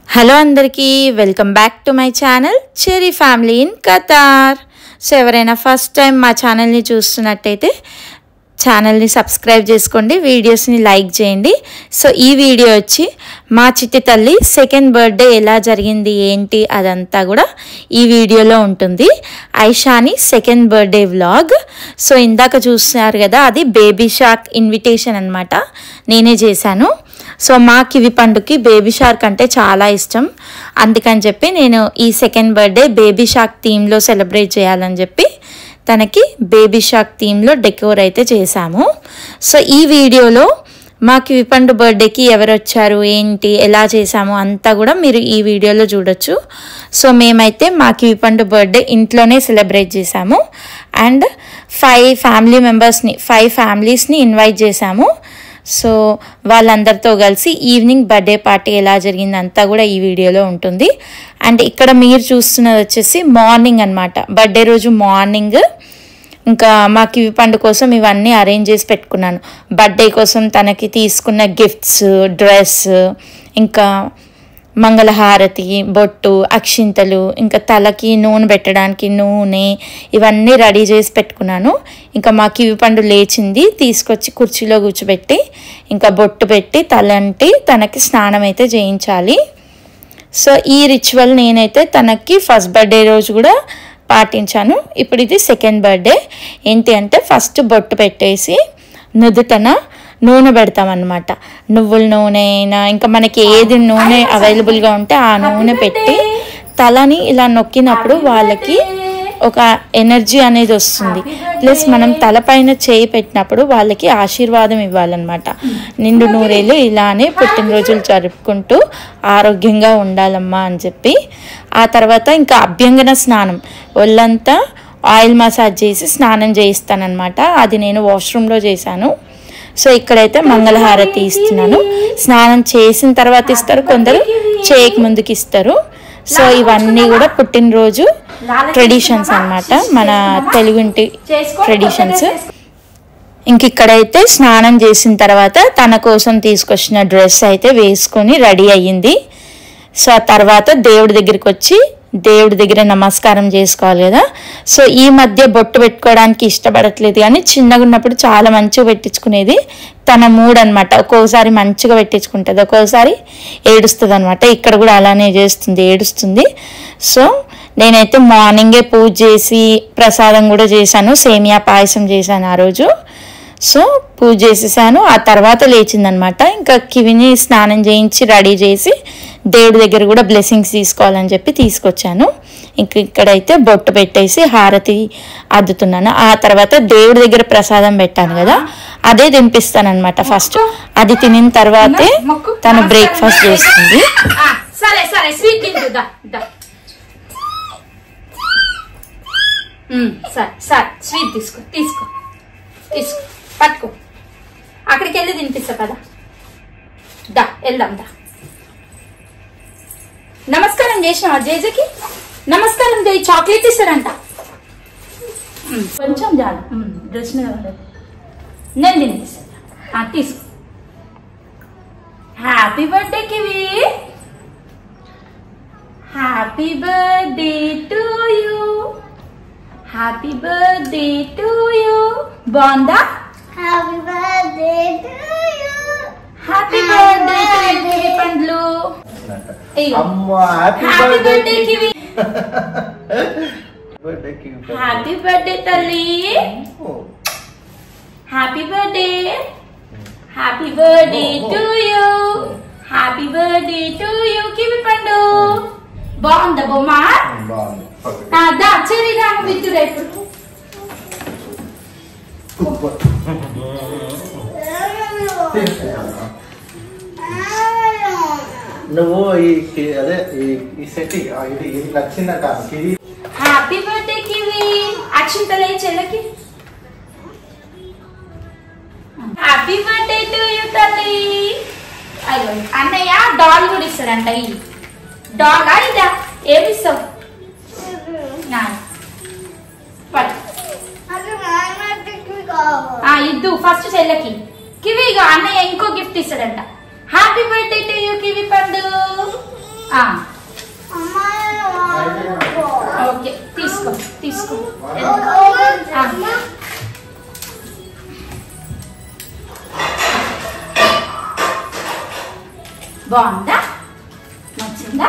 Hello అందరికీ welcome back to my channel cherry family in Qatar. So ఎవరైనా first time మా ఛానల్ని చూస్తున్నట్టయితే ఛానల్ని సబ్స్క్రైబ్ చేసుకోండి, వీడియోస్ని లైక్ చేయండి. సో ఈ వీడియో వచ్చి మా చిట్టి తల్లి సెకండ్ బర్త్డే ఎలా జరిగింది ఏంటి అదంతా కూడా ఈ వీడియోలో ఉంటుంది. Aishani second birthday vlog. So ఇందాక చూస్తున్నారు కదా, అది బేబీ షార్క్ ఇన్విటేషన్ అనమాట, నేనే చేశాను. సో మా కివి పండుకి బేబీ షార్క్ అంటే చాలా ఇష్టం, అందుకని చెప్పి నేను ఈ సెకండ్ బర్త్డే బేబీ షార్క్ థీమ్లో సెలబ్రేట్ చేయాలని చెప్పి తనకి బేబీ షార్క్ థీమ్లో డెకోర్ అయితే చేశాము. సో ఈ వీడియోలో మా కివి పండు బర్త్డేకి ఎవరు వచ్చారు ఏంటి ఎలా చేసాము అంతా కూడా మీరు ఈ వీడియోలో చూడొచ్చు. సో మేమైతే మా కివి పండు బర్త్డే ఇంట్లోనే సెలబ్రేట్ చేసాము అండ్ 5 ఫ్యామిలీస్ని ఇన్వైట్ చేసాము. సో వాళ్ళందరితో కలిసి ఈవినింగ్ బర్త్డే పార్టీ ఎలా జరిగింది అంతా కూడా ఈ వీడియోలో ఉంటుంది. అండ్ ఇక్కడ మీరు చూస్తున్నది వచ్చేసి మార్నింగ్ అనమాట, బర్త్డే రోజు మార్నింగ్. ఇంకా మా కివి పండు కోసం ఇవన్నీ అరేంజ్ చేసి పెట్టుకున్నాను. బర్త్డే కోసం తనకి తీసుకున్న గిఫ్ట్స్, డ్రెస్, ఇంకా మంగళహారతి, బొట్టు, అక్షింతలు, ఇంకా తలకి నూనె పెట్టడానికి నూనె, ఇవన్నీ రెడీ చేసి పెట్టుకున్నాను. ఇంకా మా కివి పండు లేచింది, తీసుకొచ్చి కుర్చీలో కూర్చోబెట్టి ఇంకా బొట్టు పెట్టి తలంటి తనకి స్నానం అయితే చేయించాలి. సో ఈ రిచువల్ నేనైతే తనకి ఫస్ట్ బర్త్డే రోజు కూడా పాటించాను. ఇప్పుడు ఇది సెకండ్ బర్త్డే. ఏంటి అంటే ఫస్ట్ బొట్టు పెట్టేసి నుదుటన నూనె పెడతామన్నమాట. నువ్వుల నూనె అయినా ఇంకా మనకి ఏది నూనె అవైలబుల్గా ఉంటే ఆ నూనె పెట్టి తలని ఇలా నొక్కినప్పుడు వాళ్ళకి ఒక ఎనర్జీ అనేది వస్తుంది. ప్లస్ మనం తలపైన చేయి పెట్టినప్పుడు వాళ్ళకి ఆశీర్వాదం ఇవ్వాలన్నమాట. నిండు నూరేళ్ళు ఇలానే పుట్టినరోజులు జరుపుకుంటూ ఆరోగ్యంగా ఉండాలమ్మా అని చెప్పి. ఆ తర్వాత ఇంకా అభ్యంగన స్నానం, ఒళ్ళంతా ఆయిల్ మసాజ్ చేసి స్నానం చేయిస్తానన్నమాట. అది నేను వాష్రూమ్లో చేశాను. సో ఇక్కడైతే మంగళహారతి ఇస్తున్నాను. స్నానం చేసిన తర్వాత ఇస్తారు, కొందరు చేయికి ముందుకి ఇస్తారు. సో ఇవన్నీ కూడా పుట్టినరోజు ట్రెడిషన్స్ అన్నమాట, మన తెలుగుంటి ట్రెడిషన్స్. ఇంక ఇక్కడైతే స్నానం చేసిన తర్వాత తన కోసం తీసుకొచ్చిన డ్రెస్ అయితే వేసుకొని రెడీ అయ్యింది. సో ఆ తర్వాత దేవుడి దగ్గరికి వచ్చి దేవుడి దగ్గర నమస్కారం చేసుకోవాలి కదా. సో ఈ మధ్య బొట్టు పెట్టుకోవడానికి ఇష్టపడట్లేదు, కానీ చిన్నగా ఉన్నప్పుడు చాలా మంచిగా పెట్టించుకునేది. తన మూడ్ అనమాట, ఒక్కోసారి మంచిగా పెట్టించుకుంటుంది, ఒక్కోసారి ఏడుస్తుంది అనమాట. ఇక్కడ కూడా అలానే చేస్తుంది, ఏడుస్తుంది. సో నేనైతే మార్నింగే పూజ చేసి ప్రసాదం కూడా చేశాను, సేమియా పాయసం చేశాను ఆ రోజు. సో పూజ చేసేసాను. ఆ తర్వాత లేచిందనమాట. ఇంకా కివిని స్నానం చేయించి రెడీ చేసి దేవుడి దగ్గర కూడా బ్లెస్సింగ్స్ తీసుకోవాలని చెప్పి తీసుకొచ్చాను. ఇక్కడైతే బొట్టు పెట్టేసి హారతి అద్దుతున్నాను. ఆ తర్వాత దేవుడి దగ్గర ప్రసాదం పెట్టాను కదా, అదే తినిపిస్తాను అనమాట ఫస్ట్. అది తినిన తర్వాతే తను బ్రేక్ఫాస్ట్ చేస్తుంది. స్వీట్ తీసుకో తీసుకో తీసుకో, పట్టుకో, అక్కడికి వెళ్ళి తినిపిస్తా కదా. దా వెళ్దాం దా. నమస్కారం చేసినావా జేజకి? నమస్కారం చేయి, చాక్లెట్ ఇస్తారంట. కొంచెం చాలు, డ్రెస్ మీద పడదు, నేను తినిపిస్తా. తీసుకో. Happy birthday Kiwi, happy birthday to you, happy birthday to you. బాగుందా? Happy birthday to you, happy birthday kiwi పండ్లు. Happy birthday Kiwi, happy birthday తల్లి, happy birthday, happy birthday to you, happy birthday to you kiwi పండు. బాగుందా బొమ్మ? దా చెరిదా విద్దు రేపు. నువ్వు అదే ఈ సెట్ ఇది నచ్చిందట. హ్యాపీ బర్త్డే కివి, అక్షింతలే చెల్లకి. హ్యాపీ బర్త్డే టు యూ తల్లి. అయ్యో అన్నయ్య డాల్ కూడా ఇస్తాడంట. ఈ డాల్ ఇదా ఏమి ఇస్తావు? ఇద్దు ఫస్ట్ చెల్లకి. కివి అన్నయ్య ఇంకో గిఫ్ట్ ఇస్తాడంట. Happy birthday to you kiwi పండు. ఓకే తీసుకో తీసుకో. బాగుందా? నచ్చిందా?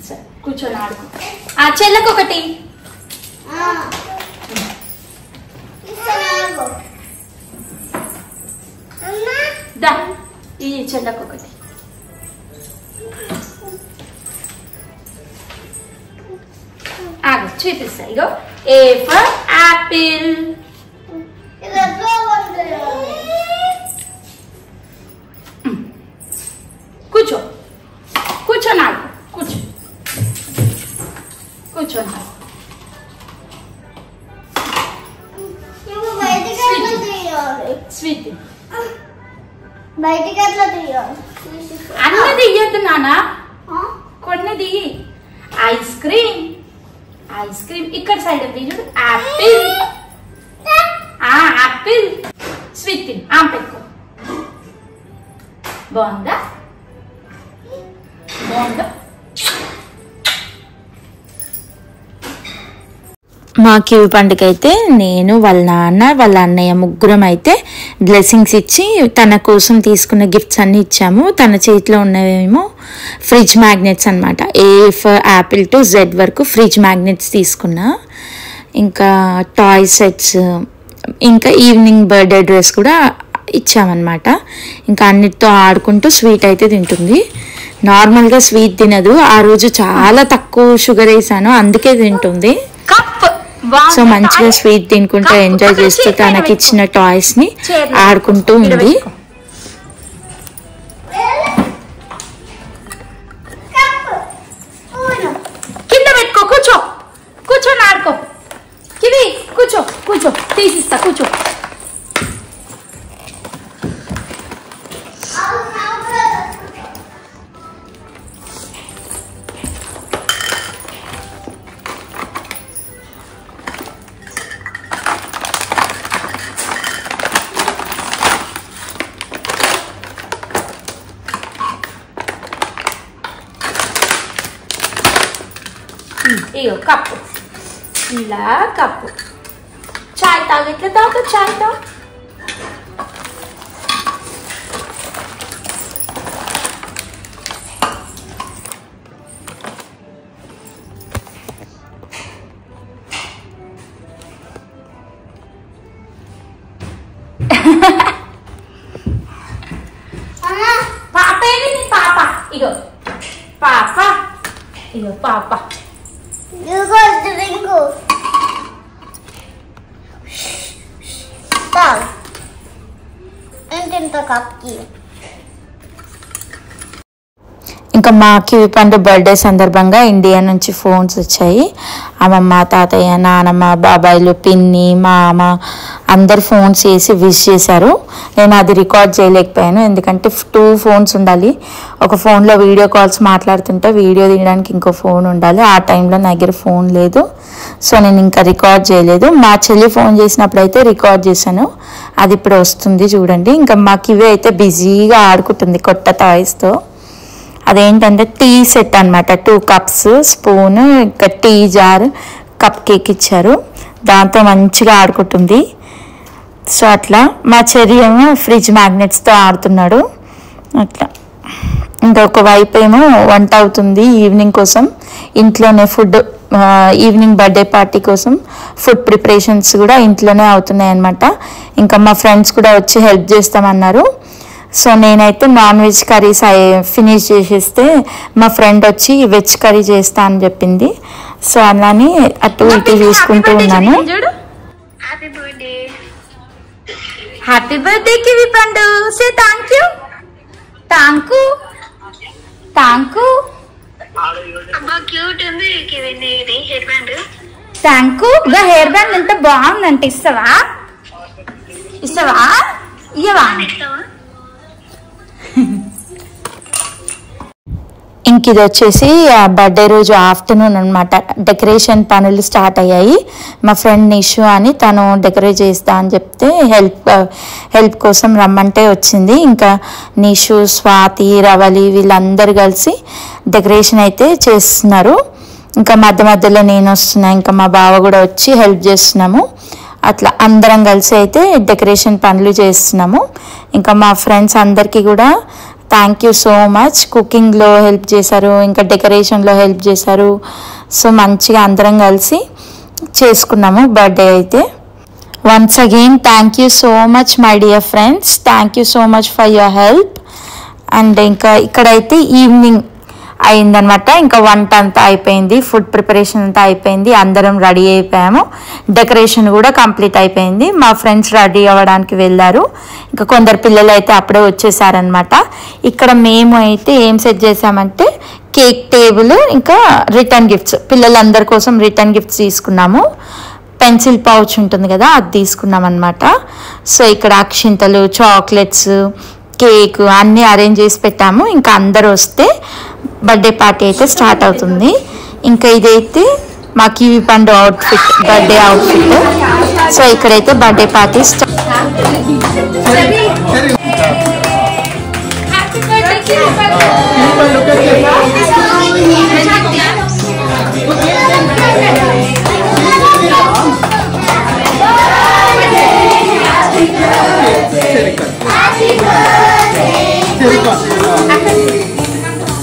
సరే కూర్చొని ఆడుకో. చెల్లకు ఒకటి దా, ఈ చెల్లకు ఒకటి. ఆగు చూపిస్తా. ఇగో ఏ ఫర్ యాపిల్. కూర్చో కూర్చొని ఆడుకో. కూర్చో కూర్చొని ఆడుకో. స్వీట్ బయటికి ఎట్లా తీయాలి? అన్నది ఇయ్యద్దు నాన్న, కొన్నది. ఐస్ క్రీమ్ ఐస్ క్రీమ్ ఇక్కడ సైడ్ చూడు. Apple Apple. స్వీట్ పెట్టుకో. బాగుందా? బాగుందా? మా కివి పండుగ అయితే నేను వాళ్ళ నాన్న వాళ్ళ అన్నయ్య ముగ్గురం అయితే బ్లెస్సింగ్స్ ఇచ్చి తన కోసం తీసుకున్న గిఫ్ట్స్ అన్నీ ఇచ్చాము. తన చేతిలో ఉన్నవేమో ఫ్రిడ్జ్ మ్యాగ్నెట్స్ అనమాట. A for Apple to Z వరకు ఫ్రిడ్జ్ మ్యాగ్నెట్స్ తీసుకున్నా. ఇంకా టాయ్ సెట్స్, ఇంకా ఈవినింగ్ బర్త్డే డ్రెస్ కూడా ఇచ్చామన్నమాట. ఇంకా అన్నిటితో ఆడుకుంటూ స్వీట్ అయితే తింటుంది. నార్మల్గా స్వీట్ తినదు, ఆ రోజు చాలా తక్కువ షుగర్ వేసాను అందుకే తింటుంది. సో మంచిగా స్వీట్ తినుకుంటూ ఎంజాయ్ చేస్తూ తనకి ఇచ్చిన టాయ్స్ ని ఆడుకుంటూ ఉంది. కింద పెట్టుకో. కూర్చో కూర్చొని ఆడుకో. కివి కూర్చో కూర్చో, తీసిస్తా కూర్చో. ఇగో కప్పు, ఇలా కప్పు. చాయ్ తాగు. ఎట్లా తాగు? చాయ్ తాగు. పాప ఏది? నీ పాప. ఇగో పాప, ఇగో పాప. ఇంకా మా కివి పండు బర్త్డే సందర్భంగా ఇండియా నుంచి ఫోన్స్ వచ్చాయి. అమ్మమ్మ, తాతయ్య, నానమ్మ, బాబాయిలు, పిన్ని, మామ అందరు ఫోన్స్ చేసి విష్ చేశారు. నేను అది రికార్డ్ చేయలేకపోయాను, ఎందుకంటే 2 ఫోన్స్ ఉండాలి. ఒక ఫోన్లో వీడియో కాల్స్ మాట్లాడుతుంటే వీడియో తీయడానికి ఇంకో ఫోన్ ఉండాలి. ఆ టైంలో నా దగ్గర ఫోన్ లేదు, సో నేను ఇంకా రికార్డ్ చేయలేదు. మా చెల్లి ఫోన్ చేసినప్పుడు అయితే రికార్డ్ చేశాను, అది ఇప్పుడు వస్తుంది చూడండి. ఇంకా మా కివి అయితే బిజీగా ఆడుకుంటుంది కొత్త టాయ్స్తో. అదేంటంటే టీ సెట్ అనమాట. 2 కప్స్, స్పూన్, ఇంకా టీ జార్, కప్ కేక్ ఇచ్చారు. దాంతో మంచిగా ఆడుకుంటుంది. సో అట్లా మా చెర్రీ ఏమో ఫ్రిడ్జ్ మ్యాగ్నెట్స్తో ఆడుతున్నాడు. అట్లా ఇంకొక వైపు ఏమో వంట అవుతుంది ఈవినింగ్ కోసం. ఇంట్లోనే ఫుడ్, ఈవినింగ్ బర్త్డే పార్టీ కోసం ఫుడ్ ప్రిపరేషన్స్ కూడా ఇంట్లోనే అవుతున్నాయి అన్నమాట. ఇంకా మా ఫ్రెండ్స్ కూడా వచ్చి హెల్ప్ చేస్తామన్నారు. సో నేనైతే నాన్ వెజ్ కర్రీస్ ఫినిష్ చేసేస్తే మా ఫ్రెండ్ వచ్చి వెజ్ కర్రీ చేస్తా అని చెప్పింది. సో అలానే అటు ఇటు చూసుకుంటూ ఉన్నాను. హ్యాపీ బర్త్డే కివి పండు. Say thank you. Thank you. Thank you. Thank you. గా హెయిర్ బ్యాండ్ ఎంత బాగుందంటే ఇస్తావా? ఇస్తావా? ఇయ్యవా? ఇంక ఇది వచ్చేసి బర్త్డే రోజు ఆఫ్టర్నూన్ అనమాట. డెకరేషన్ పనులు స్టార్ట్ అయ్యాయి. మా ఫ్రెండ్ నిషు అని తను డెకరేట్ చేస్తా అని చెప్తే హెల్ప్ కోసం రమ్మంటే వచ్చింది. ఇంకా నిషు, స్వాతి, రవలి వీళ్ళందరూ కలిసి డెకరేషన్ అయితే చేస్తున్నారు. ఇంకా మధ్య మధ్యలో నేను వస్తున్నా, ఇంకా మా బావ కూడా వచ్చి హెల్ప్ చేస్తున్నాము. అట్లా అందరం కలిసి అయితే డెకరేషన్ పనులు చేస్తున్నాము. ఇంకా మా ఫ్రెండ్స్ అందరికీ కూడా థ్యాంక్ యూ సో మచ్. కుకింగ్లో హెల్ప్ చేశారు, ఇంకా డెకరేషన్లో హెల్ప్ చేశారు. సో మంచిగా అందరం కలిసి చేసుకున్నాము బర్త్డే అయితే. Once again thank you so much my dear friends. Thank you so much for your help. And ఇంకా ఇక్కడైతే ఈవినింగ్ అయిందనమాట. ఇంకా వంట అంతా అయిపోయింది, ఫుడ్ ప్రిపరేషన్ అంతా అయిపోయింది, అందరం రెడీ అయిపోయాము. డెకరేషన్ కూడా కంప్లీట్ అయిపోయింది. మా ఫ్రెండ్స్ రెడీ అవ్వడానికి వెళ్ళారు. ఇంకా కొందరు పిల్లలు అయితే అప్పుడే వచ్చేసారనమాట. ఇక్కడ మేము అయితే ఏం సెట్ చేసామంటే కేక్ టేబుల్, ఇంకా రిటర్న్ గిఫ్ట్స్, పిల్లలందరి కోసం రిటర్న్ గిఫ్ట్స్ తీసుకున్నాము. పెన్సిల్ పౌచ్ ఉంటుంది కదా, అది తీసుకున్నాం అనమాట. సో ఇక్కడ అక్షింతలు, చాక్లెట్స్, కేక్ అన్నీ అరేంజ్ చేసి పెట్టాము. ఇంకా అందరూ వస్తే బర్త్డే పార్టీ అయితే స్టార్ట్ అవుతుంది. ఇంకా ఇదైతే మా కివి పండు అవుట్ఫిట్, బర్త్డే అవుట్ఫిట్. సో ఇక్కడైతే బర్త్డే పార్టీ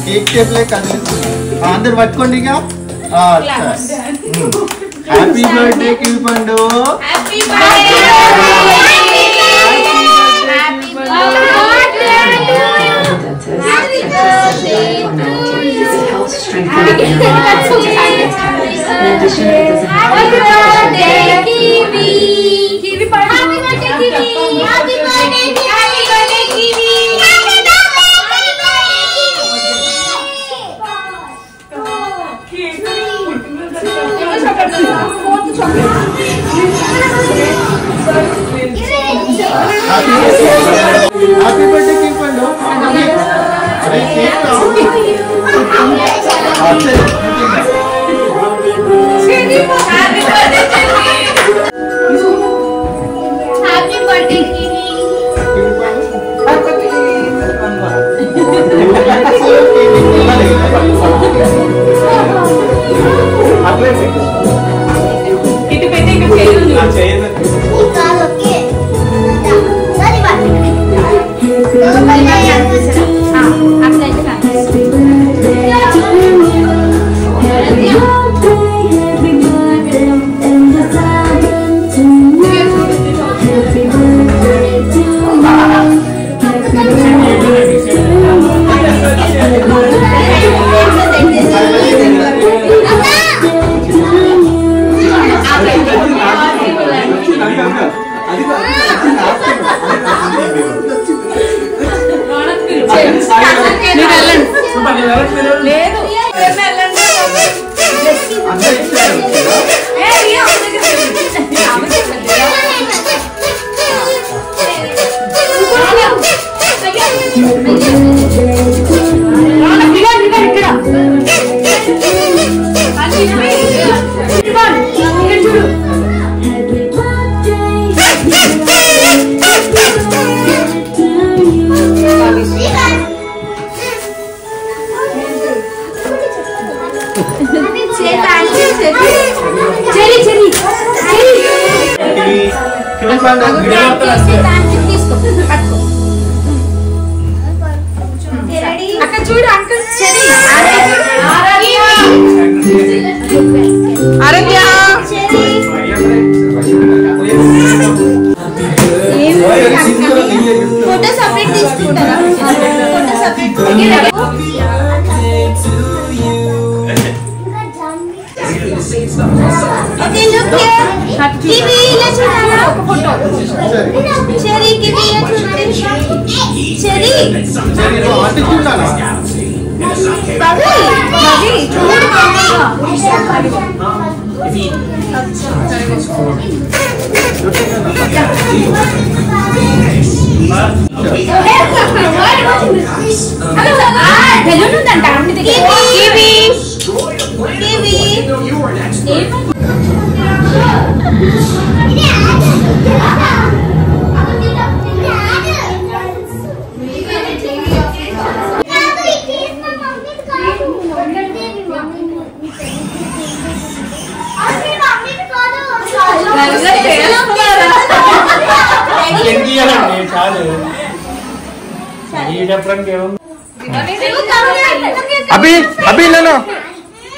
కేక్ టేబుల్ అందరు పట్టుకోండి. ఇక హ్యాపీ బర్త్డే కివి పండు. హ్యాపీ బర్త్డే కివి పండు. చూడు అంకుల్ ఆరోగ్య ఫోటో సపరేట్ తీసుకుంటారా? Photo separate okay look here kiwi ఇలా చూడాలా ఒక ఫోటో చెరీ కివి ఇలా చూడండి చెరీ ఆంటీ చూడాలా బాబీ బాబీ చూడు బాగా బెలూన్ ఉందంట ఆంటీ దగ్గర अभी अभी ले लो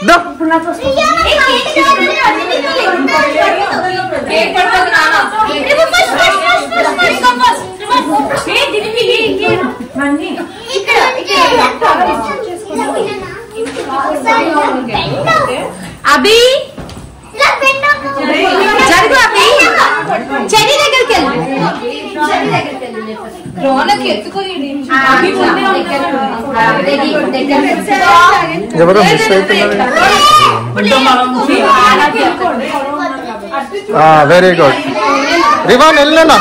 दो अभी జరుగు అభి చెడి దగ్గరికి రోనకి ఎత్తుకొని ఎవరో మిస్ అవుతున్నారు వెరీ గుడ్ రివాన్ వెళ్ళనా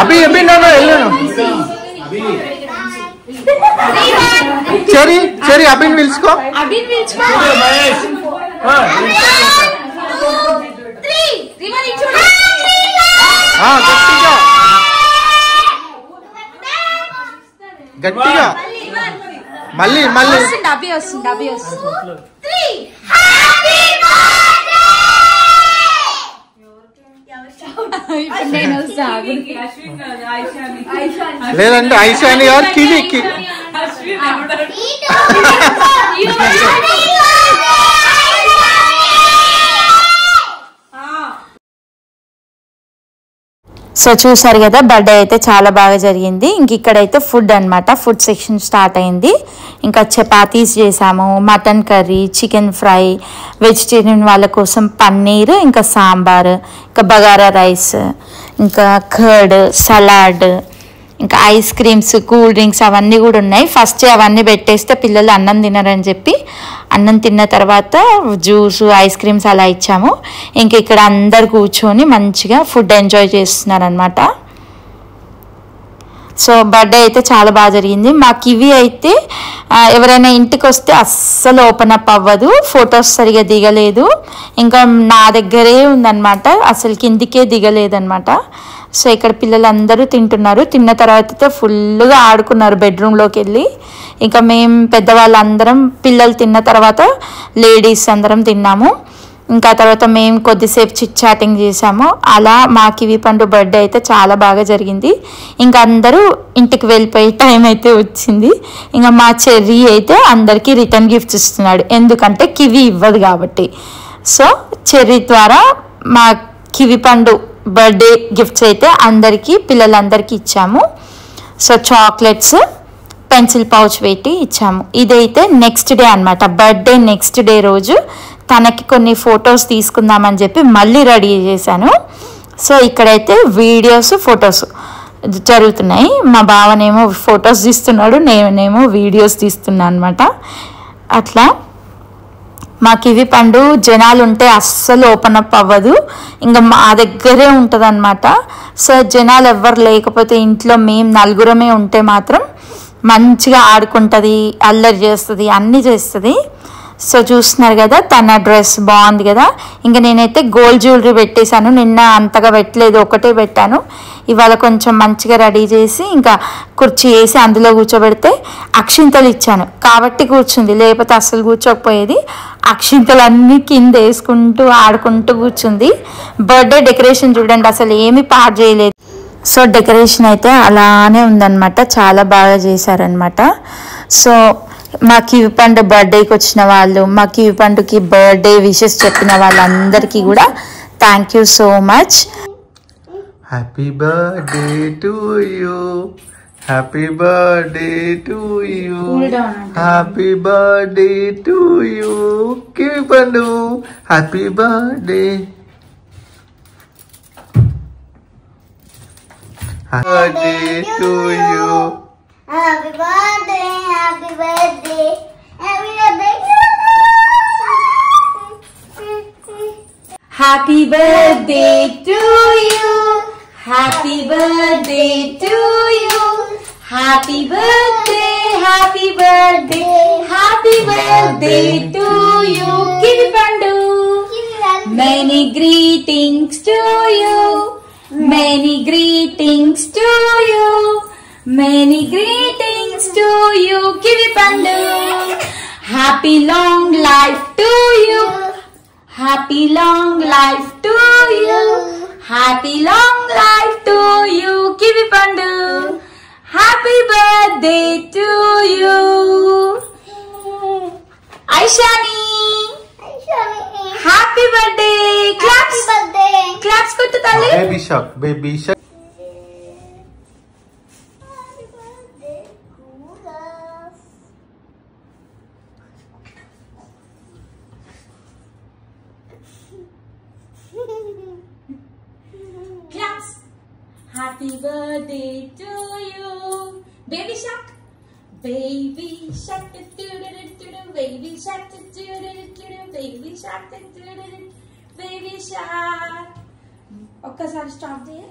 అభి అభి నా వెళ్ళను చెరి చెరి అభిన్ పిలుచుకో గట్టిగా మళ్ళీ మళ్ళీ అభి వస్తుంది లేదంటే ఐషాని గారు కివికి సో చూసారు కదా, బర్త్డే అయితే చాలా బాగా జరిగింది. ఇంక ఇక్కడైతే ఫుడ్ అనమాట, ఫుడ్ సెక్షన్ స్టార్ట్ అయింది. ఇంకా చపాతీస్ చేసాము, mutton curry, chicken fry, vegetarian వాళ్ళ కోసం పన్నీర్, ఇంకా సాంబార్, ఇంకా బగారా రైస్, ఇంకా కర్డ్, సలాడ్, ఇంకా ఐస్ క్రీమ్స్, కూల్ డ్రింక్స్ అవన్నీ కూడా ఉన్నాయి. ఫస్ట్ అవన్నీ పెట్టేస్తే పిల్లలు అన్నం తినరని చెప్పి అన్నం తిన్న తర్వాత జ్యూస్, ఐస్ క్రీమ్స్ అలా ఇచ్చాము. ఇంక ఇక్కడ అందరు కూర్చొని మంచిగా ఫుడ్ ఎంజాయ్ చేస్తున్నారనమాట. సో బర్త్డే అయితే చాలా బాగా జరిగింది. మాకు ఇవి అయితే ఎవరైనా ఇంటికి వస్తే అస్సలు ఓపెన్ అప్ అవ్వదు, ఫొటోస్ సరిగా దిగలేదు. ఇంకా నా దగ్గరే ఉందన్నమాట, అసలు కిందికే దిగలేదన్నమాట. సో ఇక్కడ పిల్లలందరూ తింటున్నారు. తిన్న తర్వాత ఫుల్గా ఆడుకున్నారు బెడ్రూమ్లోకి వెళ్ళి. ఇంకా మేము పెద్దవాళ్ళందరం పిల్లలు తిన్న తర్వాత లేడీస్ అందరం తిన్నాము. ఇంకా తర్వాత మేము కొద్దిసేపు చిట్ చాటింగ్ చేసాము. అలా మా కివి పండు బర్త్డే అయితే చాలా బాగా జరిగింది. ఇంకా అందరూ ఇంటికి వెళ్ళిపోయే టైం అయితే వచ్చింది. ఇంకా మా చెర్రీ అయితే అందరికీ రిటర్న్ గిఫ్ట్స్ ఇస్తున్నాడు, ఎందుకంటే కివి ఇవ్వదు కాబట్టి. సో చెర్రీ ద్వారా మా కివి పండు బర్త్డే గిఫ్ట్స్ అయితే అందరికీ, పిల్లలందరికీ ఇచ్చాము. సో చాక్లెట్స్, పెన్సిల్ పౌచ్ పెట్టి ఇచ్చాము. ఇదైతే నెక్స్ట్ డే అనమాట, బర్త్డే నెక్స్ట్ డే రోజు తనకి కొన్ని ఫొటోస్ తీసుకుందామని చెప్పి మళ్ళీ రెడీ చేశాను. సో ఇక్కడైతే వీడియోస్, ఫొటోస్ జరుగుతున్నాయి. మా బావనేమో ఫొటోస్ తీస్తున్నాడు, నేనేమో వీడియోస్ తీస్తున్నాను అనమాట. అట్లా మా కివి పండు జనాలు ఉంటే అస్సలు ఓపెన్ అప్ అవ్వదు, ఇంకా మా దగ్గరే ఉంటుంది అనమాట. సో జనాలు ఎవ్వరు లేకపోతే ఇంట్లో మేము నలుగురమే ఉంటే మాత్రం మంచిగా ఆడుకుంటుంది, అల్లరి చేస్తుంది, అన్నీ చేస్తుంది. సో చూస్తున్నారు కదా, తన డ్రెస్ బాగుంది కదా. ఇంకా నేనైతే గోల్డ్ జ్యువెలరీ పెట్టేశాను, నిన్న అంతగా పెట్టలేదు, ఒకటే పెట్టాను. ఇవాళ కొంచెం మంచిగా రెడీ చేసి ఇంకా కుర్చీ వేసి అందులో కూర్చోబెడితే అక్షింతలు ఇచ్చాను కాబట్టి కూర్చుంది, లేకపోతే అస్సలు కూర్చోకపోయేది. అక్షింతలు అన్నీ కింద వేసుకుంటూ ఆడుకుంటూ కూర్చుంది. బర్త్డే డెకరేషన్ చూడండి, అసలు ఏమీ పాడు చేయలేదు. సో డెకరేషన్ అయితే అలానే ఉందన్నమాట, చాలా బాగా చేశారనమాట. సో మా కివి పండు బర్త్డేకి వచ్చిన వాళ్ళు, మా కివి పండుకి బర్త్డే విషెస్ చెప్పిన వాళ్ళందరికీ కూడా thank you so much. Happy birthday to you, happy birthday to you, happy birthday to you kiwi పండు, happy birthday, birthday to you. Happy birthday, happy birthday, happy birthday. Happy birthday to you, happy birthday to you, happy birthday, happy birthday, happy birthday to you Kivi Pandu. Many greetings to you, many greetings to you, many greetings to you Kivi Pandu. Happy long life to you, happy long life to you, happy long life to you kiwi పండు. Happy birthday to you. Aishani happy birthday. Claps claps కొట్టు తల్లి. Baby shark baby shark. Claps. Happy birthday to you. Baby shark. Baby shark. Baby shark. Baby shark. Baby shark. ఒక్కసారి stop చేయ.